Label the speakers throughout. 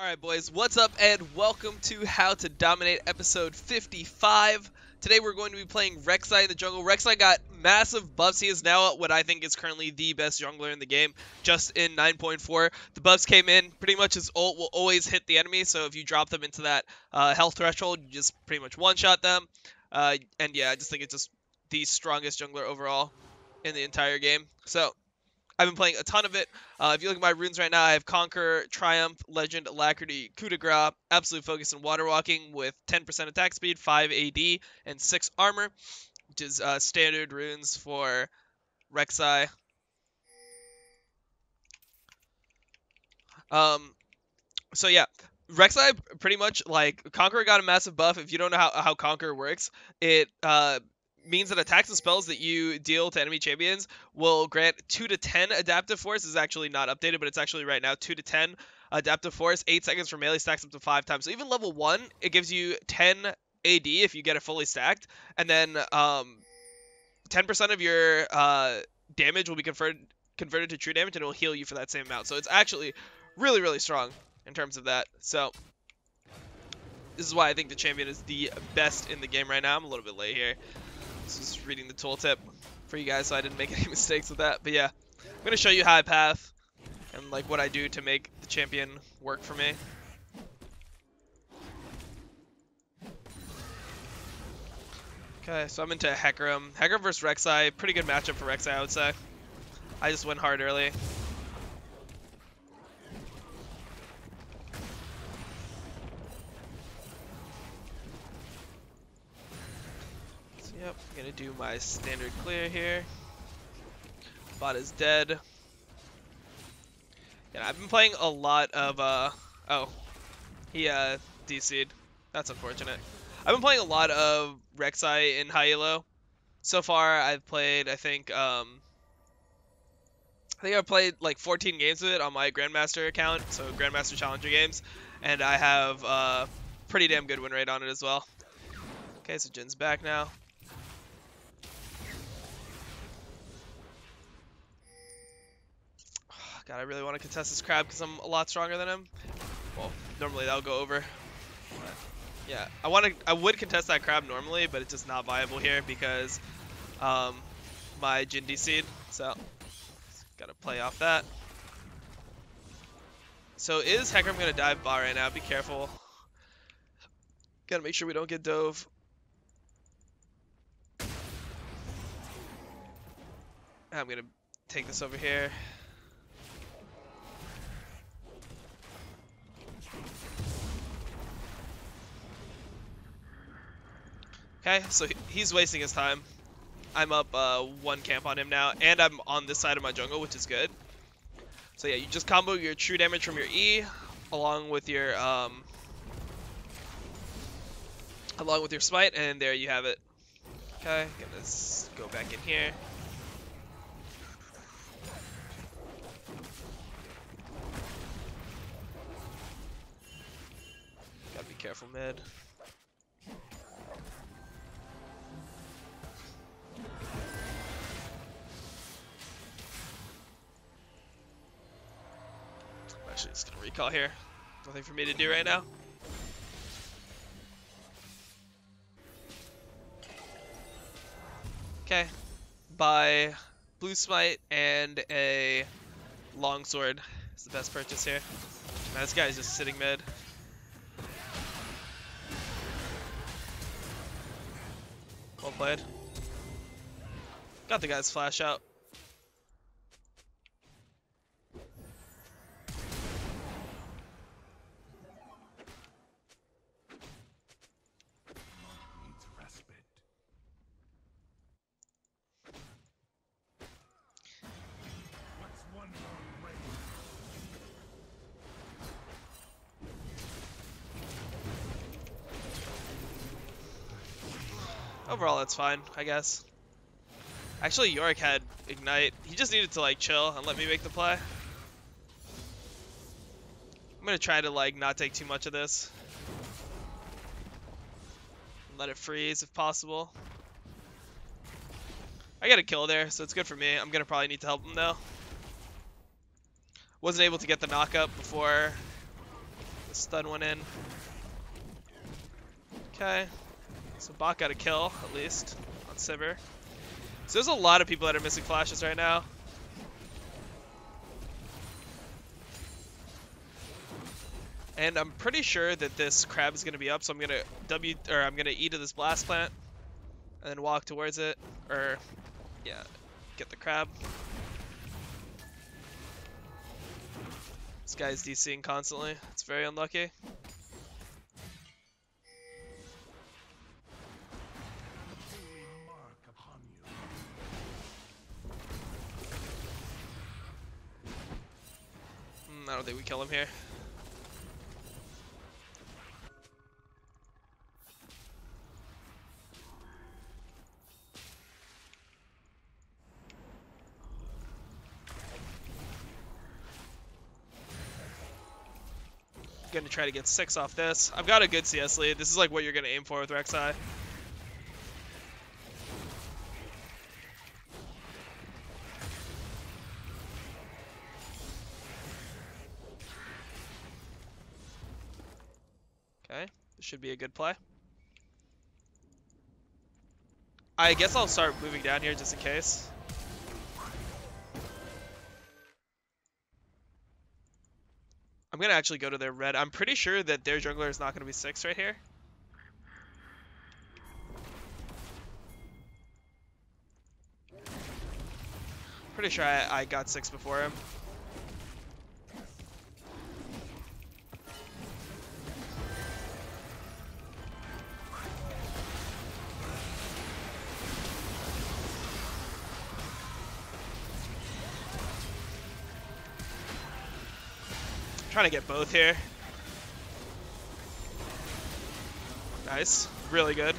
Speaker 1: Alright boys, what's up and welcome to How to Dominate episode 55. Today we're going to be playing Rek'Sai in the jungle. Rek'Sai got massive buffs. He is now what I think is currently the best jungler in the game, just in 9.4. The buffs came in, pretty much his ult will always hit the enemy, so if you drop them into that health threshold, you just pretty much one-shot them. And yeah, I just think it's just the strongest jungler overall in the entire game. So I've been playing a ton of it. If you look at my runes right now, I have Conqueror, Triumph, Legend, Alacrity, Coup de Grace, Absolute Focus, and Water Walking with 10% attack speed, 5 AD, and 6 armor, which is standard runes for Rek'Sai. So yeah, Rek'Sai pretty much, like, Conqueror got a massive buff. If you don't know how Conqueror works, it means that attacks and spells that you deal to enemy champions will grant 2 to 10 adaptive force. This is actually not updated, but it's actually right now 2 to 10 adaptive force. 8 seconds for melee stacks up to 5 times. So even level 1, it gives you 10 AD if you get it fully stacked. And then 10% of your damage will be converted to true damage, and it will heal you for that same amount. So it's actually really, really strong in terms of that. So this is why I think the champion is the best in the game right now. I'm a little bit late here. Just reading the tooltip for you guys so I didn't make any mistakes with that. But yeah, I'm going to show you how I path and like what I do to make the champion work for me. Okay, so I'm into Hecarim. Hecarim versus Rek'Sai, pretty good matchup for Rek'Sai, I would say. I just went hard early. Yep, I'm gonna do my standard clear here. Bot is dead. Yeah, I've been playing a lot of oh, he DC'd. That's unfortunate. I've been playing a lot of Rek'Sai in high elo. So far I've played, I think I've played like 14 games of it on my Grandmaster account, so Grandmaster Challenger games, and I have pretty damn good win rate on it as well. Okay, so Jin's back now. God, I really want to contest this crab because I'm a lot stronger than him. Well, normally that'll go over. But yeah, I would contest that crab normally, but it's just not viable here because my Jin DC'd. So gotta play off that. So is Hecarim gonna dive bot right now? Be careful. Gotta make sure we don't get dove. I'm gonna take this over here. Okay, so he's wasting his time. I'm up 1 camp on him now, and I'm on this side of my jungle, which is good. So yeah, you just combo your true damage from your E, along with your smite, and there you have it. Okay, gonna go back in here. Gotta be careful mid. Actually, just gonna recall here. Nothing for me to do right now. Okay, buy blue smite and a longsword is the best purchase here. Now, this guy's just sitting mid. Well played. Got the guy's flash out. Overall, that's fine, I guess. Actually, Yorick had Ignite. He just needed to, like, chill and let me make the play. I'm gonna try to, like, not take too much of this. Let it freeze if possible. I got a kill there, so it's good for me. I'm gonna probably need to help him, though. Wasn't able to get the knock up before the stun one in. Okay. So bot got a kill, at least, on Sivir. So there's a lot of people that are missing flashes right now. And I'm pretty sure that this crab is gonna be up, so I'm gonna E to this blast plant and then walk towards it. Or yeah, get the crab. This guy's DCing constantly. It's very unlucky. I don't think we kill him here. Gonna try to get 6 off this. I've got a good CS lead. This is like what you're gonna aim for with Rek'Sai. Okay, this should be a good play. I guess I'll start moving down here just in case. I'm gonna actually go to their red. I'm pretty sure that their jungler is not gonna be 6 right here. Pretty sure I got 6 before him. Trying to get both here. Nice. Really good.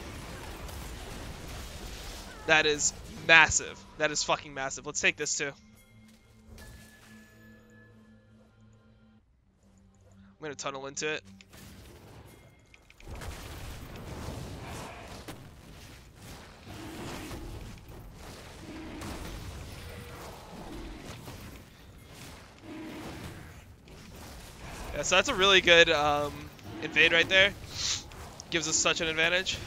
Speaker 1: That is massive. That is fucking massive. Let's take this too. I'm gonna tunnel into it. Yeah, so that's a really good invade right there. Gives us such an advantage.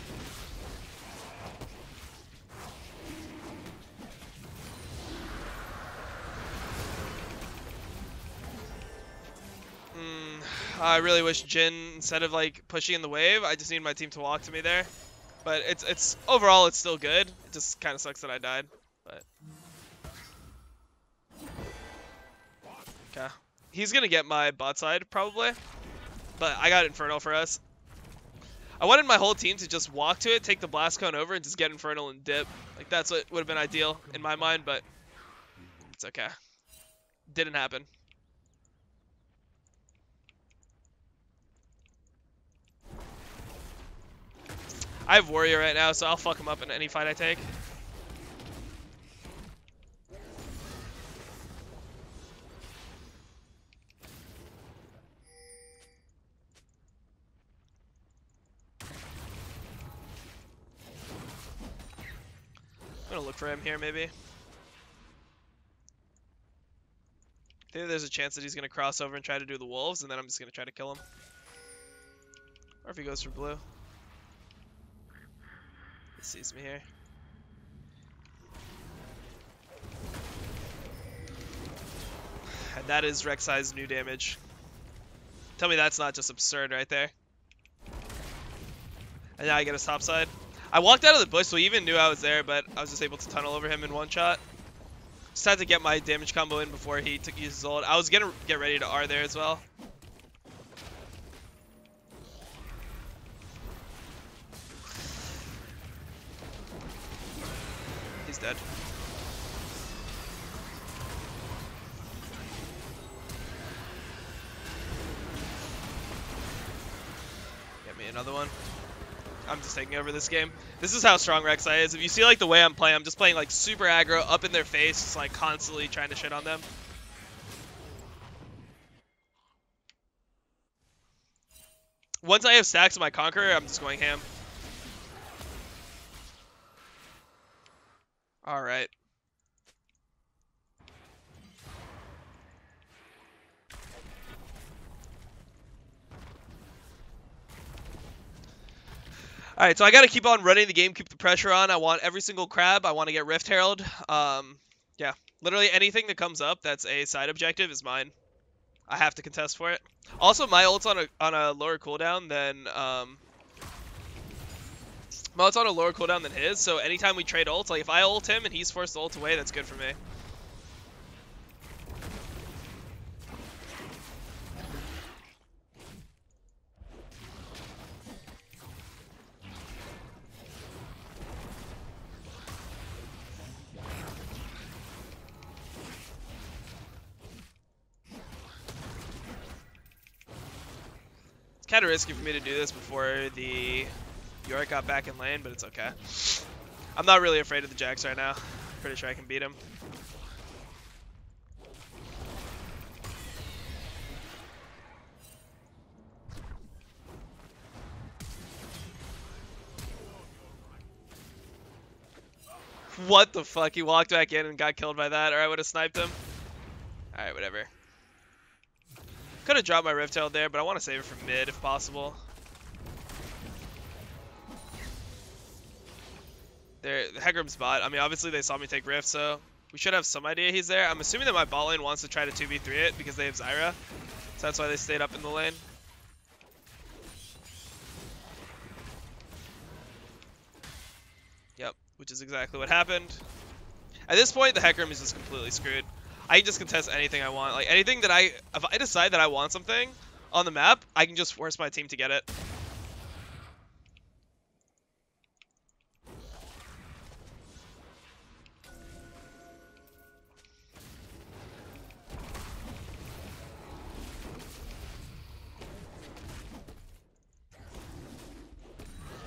Speaker 1: I really wish Jhin, instead of like pushing in the wave, I just need my team to walk to me there. But it's overall it's still good. It just kind of sucks that I died. But okay, he's gonna get my bot side probably. But I got Infernal for us. I wanted my whole team to just walk to it, take the blast cone over, and just get Infernal and dip. Like that's what would have been ideal in my mind, but it's okay. Didn't happen. I have Warrior right now, so I'll fuck him up in any fight I take. I'm gonna look for him here, maybe. I think there's a chance that he's gonna cross over and try to do the wolves, and then I'm just gonna try to kill him. Or if he goes for blue. He sees me here. And that is Rek'Sai's new damage. Tell me that's not just absurd right there. And now I get his top side. I walked out of the bush, so he even knew I was there, but I was just able to tunnel over him in one shot. Just had to get my damage combo in before he took his ult. I was gonna get ready to R there as well. He's dead. Get me another one. I'm just taking over this game. This is how strong Rek'Sai is. If you see like the way I'm playing, I'm just playing like super aggro, up in their face, just like constantly trying to shit on them. Once I have stacks of my Conqueror, I'm just going ham. Alright. Alright, so I gotta keep on running the game, keep the pressure on. I want every single crab. I want to get Rift Herald. Yeah. Literally anything that comes up that's a side objective is mine. I have to contest for it. Also, my ult's on a lower cooldown than my ult's on a lower cooldown than his, so anytime we trade ults, like if I ult him and he's forced to ult away, that's good for me. Kind of risky for me to do this before the York got back in lane, but it's okay. I'm not really afraid of the Jax right now. Pretty sure I can beat him. What the fuck? He walked back in and got killed by that, or I would have sniped him. Alright, whatever. Could have dropped my Rift Herald there, but I want to save it for mid if possible. The Hecarim's bot. I mean, obviously they saw me take Rift, so we should have some idea he's there. I'm assuming that my bot lane wants to try to 2v3 it because they have Zyra. So that's why they stayed up in the lane. Yep, which is exactly what happened. At this point, the Hecarim is just completely screwed. I can just contest anything I want. Like, anything that if I decide that I want something on the map, I can just force my team to get it.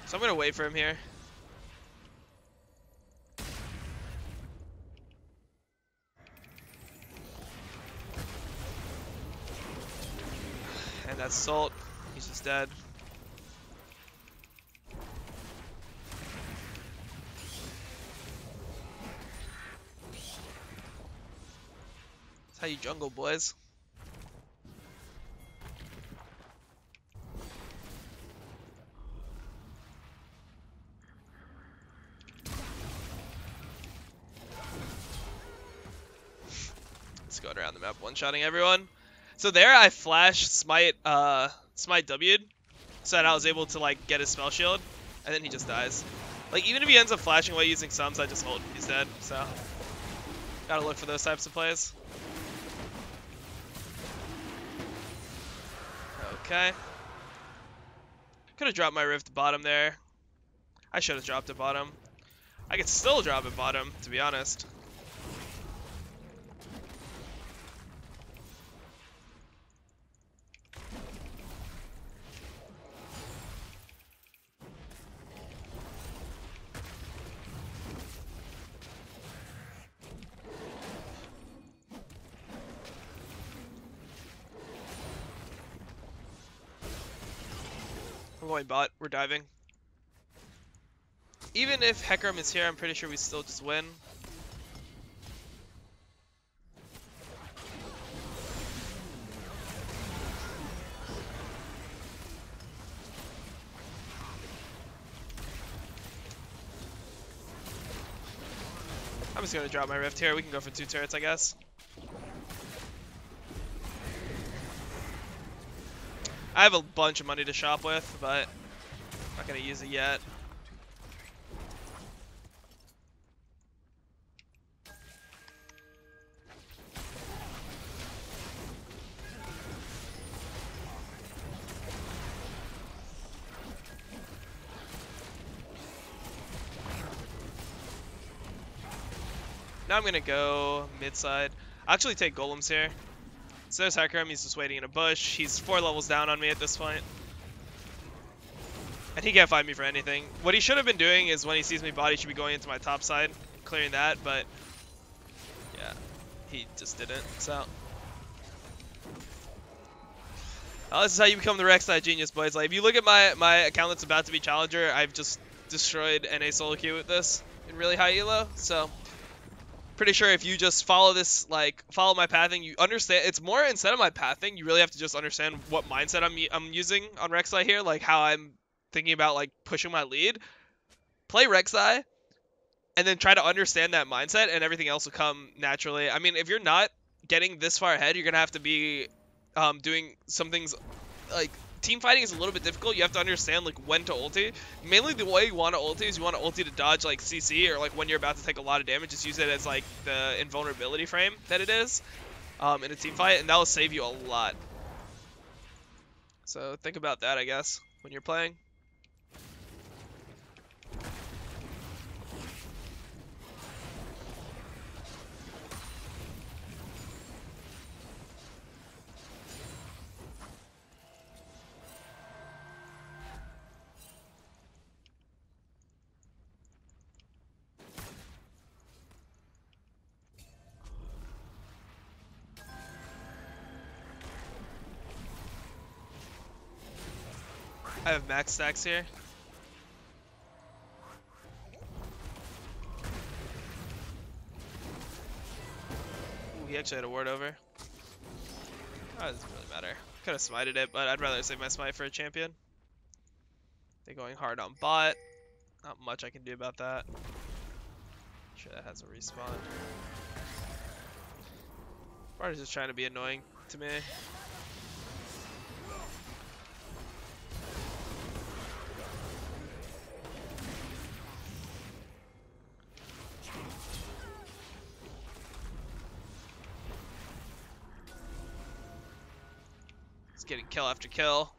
Speaker 1: So I'm gonna wait for him here. And that's Salt. He's just dead. That's how you jungle, boys. Let's go around the map one-shotting everyone. So there I flash Smite W'd so that I was able to like get his spell shield, and then he just dies. Like even if he ends up flashing while using sums, I just ult. He's dead. So gotta look for those types of plays. Okay. Could have dropped my Rift bottom there. I should have dropped it bottom. I could still drop it bottom, to be honest. I'm going bot. We're diving. Even if Hecarim is here, I'm pretty sure we still just win. I'm just gonna drop my Rift here. We can go for 2 turrets, I guess. I have a bunch of money to shop with, but I'm not gonna use it yet. Now I'm gonna go mid side. I'll actually take golems here. So there's Hecarim, he's just waiting in a bush. He's 4 levels down on me at this point. And he can't find me for anything. What he should have been doing is when he sees me bot, he should be going into my top side, clearing that, but yeah, he just didn't, so. This is how you become the Rek'Sai genius, boys. Like, if you look at my account that's about to be Challenger, I've just destroyed NA solo queue with this in really high elo, so. Pretty sure if you just follow this, like, follow my pathing, you understand. It's more, instead of my pathing, you really have to just understand what mindset I'm using on Rek'Sai here, like how I'm thinking about like pushing my lead, play Rek'Sai, and then try to understand that mindset, and everything else will come naturally. I mean, if you're not getting this far ahead, you're gonna have to be doing some things like team fighting is a little bit difficult. You have to understand like when to ulti. Mainly the way you want to ulti is you want to ulti to dodge like CC, or like when you're about to take a lot of damage, just use it as like the invulnerability frame that it is in a team fight, and that will save you a lot. So think about that, I guess, when you're playing. I have max stacks here. Ooh, he actually had a ward over. Oh, it doesn't really matter. Could have smited it, but I'd rather save my smite for a champion. They're going hard on bot. Not much I can do about that. Sure, that has a respawn. Bart is just trying to be annoying to me. He's getting kill after kill.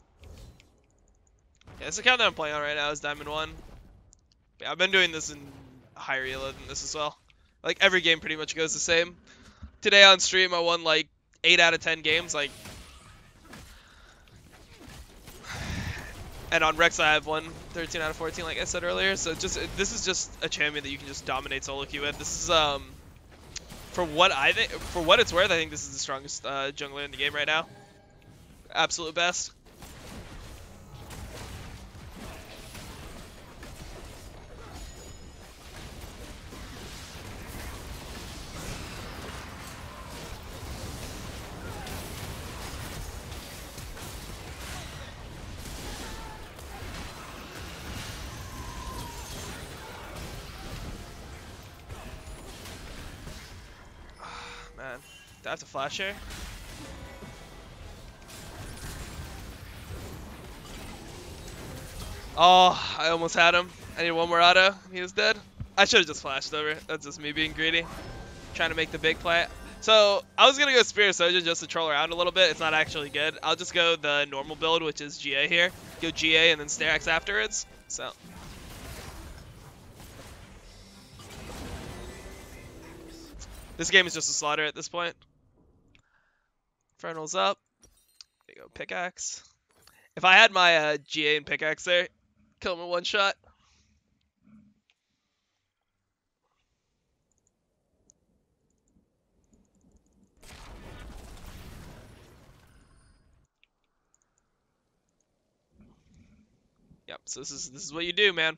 Speaker 1: Yeah, this account that I'm playing on right now is Diamond 1. Yeah, I've been doing this in higher elo than this as well. Like, every game pretty much goes the same. Today on stream, I won like 8 out of 10 games. Like, and on Rek'Sai, I've won 13 out of 14, like I said earlier. So this is just a champion that you can just dominate solo queue with. This is for what it's worth, I think this is the strongest jungler in the game right now. Absolute best. Man, do I have to flash here? Oh, I almost had him. I need one more auto. He was dead. I should have just flashed over. That's just me being greedy. Trying to make the big play. So, I was going to go Spirit Soldier just to troll around a little bit. It's not actually good. I'll just go the normal build, which is GA here. Go GA and then Starax afterwards. So. This game is just a slaughter at this point. Infernal's up. There you go, pickaxe. If I had my GA and pickaxe there, kill him in one shot. Yep, so this is what you do, man.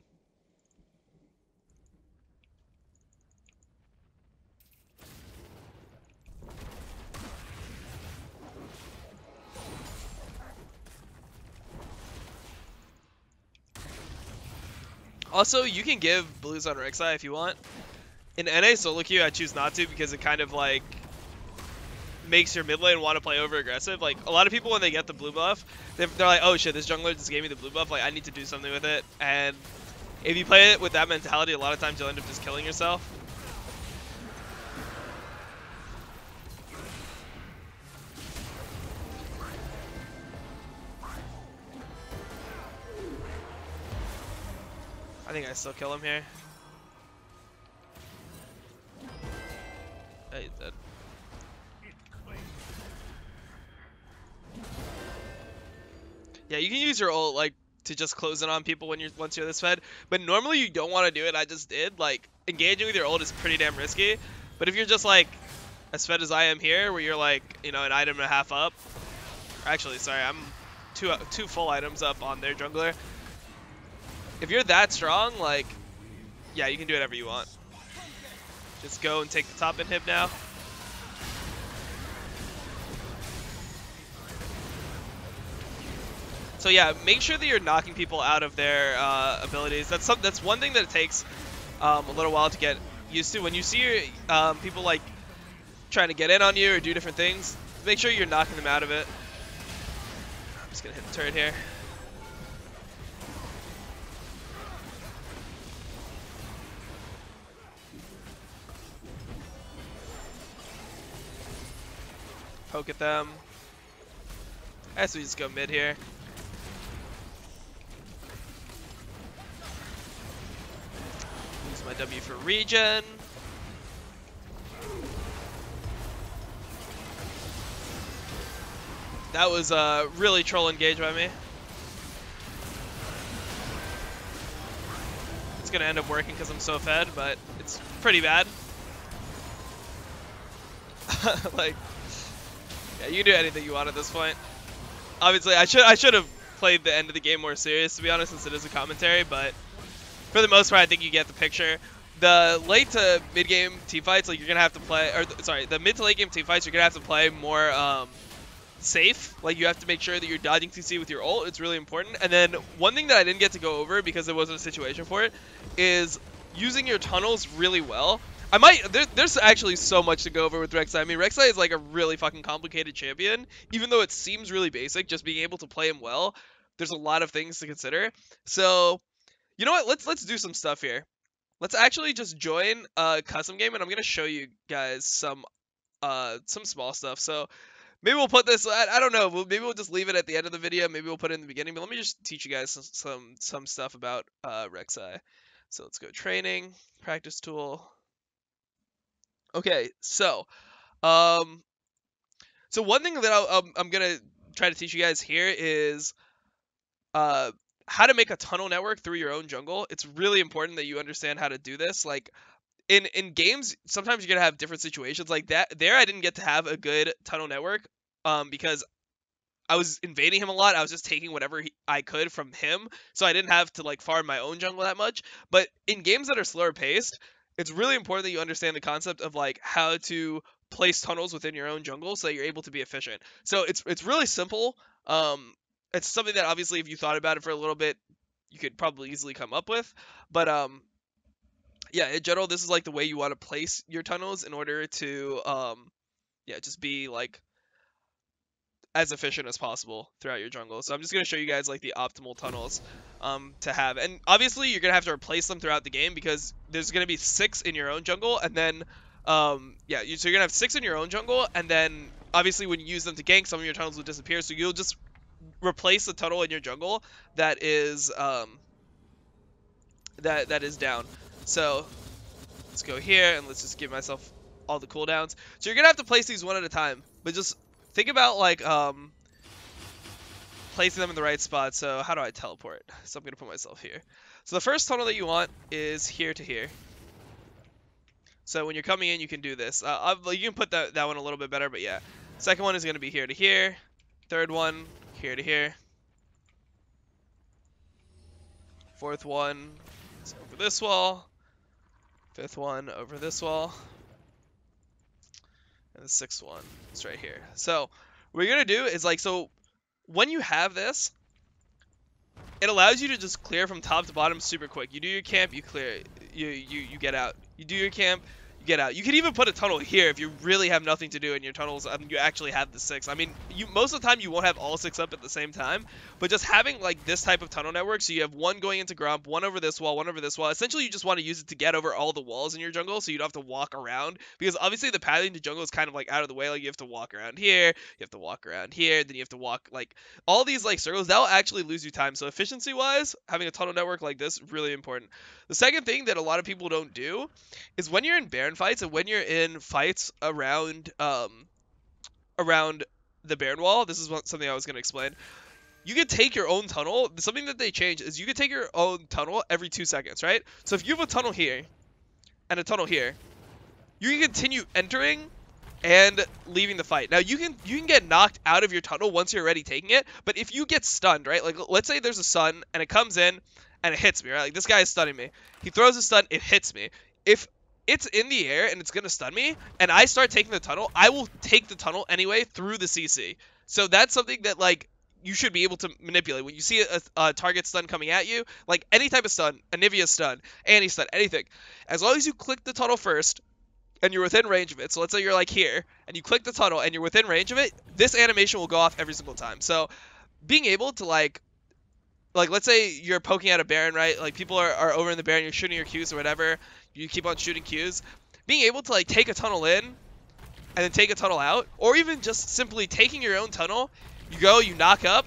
Speaker 1: Also, you can give blues on Rek'Sai if you want. In NA solo queue, I choose not to because it kind of like makes your mid lane want to play over aggressive. Like a lot of people when they get the blue buff, they're like, oh shit, this jungler just gave me the blue buff. Like I need to do something with it. And if you play it with that mentality, a lot of times you'll end up just killing yourself. I think I still kill him here. Yeah, he's dead. Yeah, you can use your ult like to just close in on people when once you're this fed, but normally you don't want to do it. I just did. Like engaging with your ult is pretty damn risky. But if you're just like as fed as I am here, where you're like, you know, an item and a half up. Actually, sorry, I'm two full items up on their jungler. If you're that strong, like, yeah, you can do whatever you want. Just go and take the top inhib now. So yeah, make sure that you're knocking people out of their abilities. That's one thing that it takes a little while to get used to. When you see your, people like trying to get in on you or do different things, make sure you're knocking them out of it. I'm just gonna hit the turret here. Poke at them. I guess we just go mid here. Use my W for regen. That was a really troll engage by me. It's gonna end up working because I'm so fed, but it's pretty bad. Like, yeah, you can do anything you want at this point. Obviously, I should have played the end of the game more serious, to be honest, since it is a commentary, but for the most part, I think you get the picture. The late to mid game team fights, like, you're gonna have to play, or sorry, the mid to late game team fights, you're gonna have to play more safe. Like, you have to make sure that you're dodging CC with your ult. It's really important. And then one thing that I didn't get to go over because there wasn't a situation for it is using your tunnels really well. There's actually so much to go over with Rek'Sai. I mean, Rek'Sai is like a really fucking complicated champion. Even though it seems really basic, just being able to play him well, there's a lot of things to consider. So, you know what? Let's do some stuff here. Let's actually just join a custom game, and I'm gonna show you guys some small stuff. So maybe we'll put this. I don't know. Maybe we'll just leave it at the end of the video. Maybe we'll put it in the beginning. But let me just teach you guys some stuff about Rek'Sai. So let's go training, practice tool. Okay, so one thing that I'm gonna try to teach you guys here is how to make a tunnel network through your own jungle. It's really important that you understand how to do this. Like in games, sometimes you're gonna have different situations like that. There, I didn't get to have a good tunnel network because I was invading him a lot. I was just taking whatever I could from him, so I didn't have to like farm my own jungle that much. But in games that are slower paced, it's really important that you understand the concept of like how to place tunnels within your own jungle so that you're able to be efficient. So it's really simple. It's something that obviously if you thought about it for a little bit, you could probably easily come up with. But yeah, in general, this is like the way you want to place your tunnels in order to yeah, just be like as efficient as possible throughout your jungle. So I'm just going to show you guys like the optimal tunnels to have. And obviously you're going to have to replace them throughout the game because there's going to be 6 in your own jungle, and then yeah, so you're going to have 6 in your own jungle, and then obviously when you use them to gank, some of your tunnels will disappear, so you'll just replace the tunnel in your jungle that is that is down. So let's go here and let's just give myself all the cooldowns. So you're going to have to place these one at a time, but just think about like placing them in the right spot. So how do I teleport? So I'm gonna put myself here. So the first tunnel that you want is here to here. So when you're coming in, you can do this. You can put that one a little bit better, but yeah. Second one is gonna be here to here. Third one, here to here. Fourth one is over this wall. Fifth one over this wall. And the 6th one is right here. So what you're going to do is like, so when you have this, it allows you to just clear from top to bottom super quick. You do your camp, you clear, you get out. You do your camp, you get out. You could even put a tunnel here if you really have nothing to do in your tunnels. I mean, you actually have the 6. I mean, most of the time you won't have all 6 up at the same time, but just having like this type of tunnel network, so you have one going into Grump, one over this wall, one over this wall. Essentially, you just want to use it to get over all the walls in your jungle, so you don't have to walk around, because obviously the pathing to jungle is kind of like out of the way. Like you have to walk around here, you have to walk around here, then you have to walk like all these like circles. That'll actually lose you time. So efficiency-wise, having a tunnel network like this is really important. The second thing that a lot of people don't do is when you're in Baron fights and when you're in fights around the Baron wall, this is something I was going to explain. You can take your own tunnel. Something that they changed is you can take your own tunnel every 2 seconds, right? So if you have a tunnel here and a tunnel here, you can continue entering and leaving the fight. Now you can get knocked out of your tunnel once you're already taking it, but if you get stunned, right? Like let's say there's a stun and it comes in and it hits me, right? Like this guy is stunning me. He throws a stun, it hits me. If it's in the air and it's gonna stun me and I start taking the tunnel, I will take the tunnel anyway through the CC. So that's something that like you should be able to manipulate. When you see a target stun coming at you, like any type of stun, a Nivea stun, anti-stun, anything, as long as you click the tunnel first and you're within range of it. So let's say you're like here and you click the tunnel and you're within range of it, this animation will go off every single time. So being able to like let's say you're poking at a Baron, right? Like people are over in the Baron, you're shooting your Qs or whatever, you keep on shooting Qs. Being able to like take a tunnel in and then take a tunnel out, or even just simply taking your own tunnel, you go, you knock up,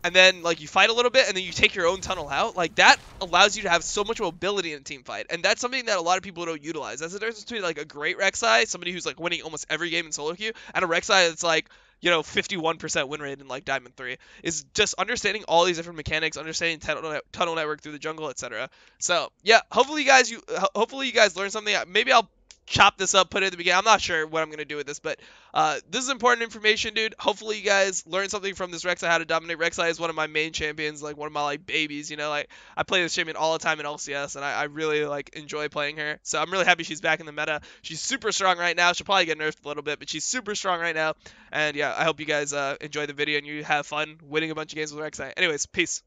Speaker 1: and then like you fight a little bit and then you take your own tunnel out, like that allows you to have so much mobility in a team fight. And that's something that a lot of people don't utilize. That's the difference between like a great Rek'Sai, somebody who's like winning almost every game in solo queue, and a Rek'Sai that's like, you know, 51% win rate in like Diamond 3, is just understanding all these different mechanics, understanding tunnel network through the jungle, etc. So yeah, hopefully you guys learned something. Maybe I'll chop this up, put it at the beginning. I'm not sure what I'm going to do with this, but this is important information, dude. Hopefully you guys learned something from this Rek'Sai, how to dominate. Rek'Sai is one of my main champions, like one of my like babies, you know, like I play this champion all the time in LCS, and I really like enjoy playing her. So I'm really happy she's back in the meta. She's super strong right now. She'll probably get nerfed a little bit, but she's super strong right now. And yeah, I hope you guys enjoy the video and you have fun winning a bunch of games with Rek'Sai. Anyways, peace.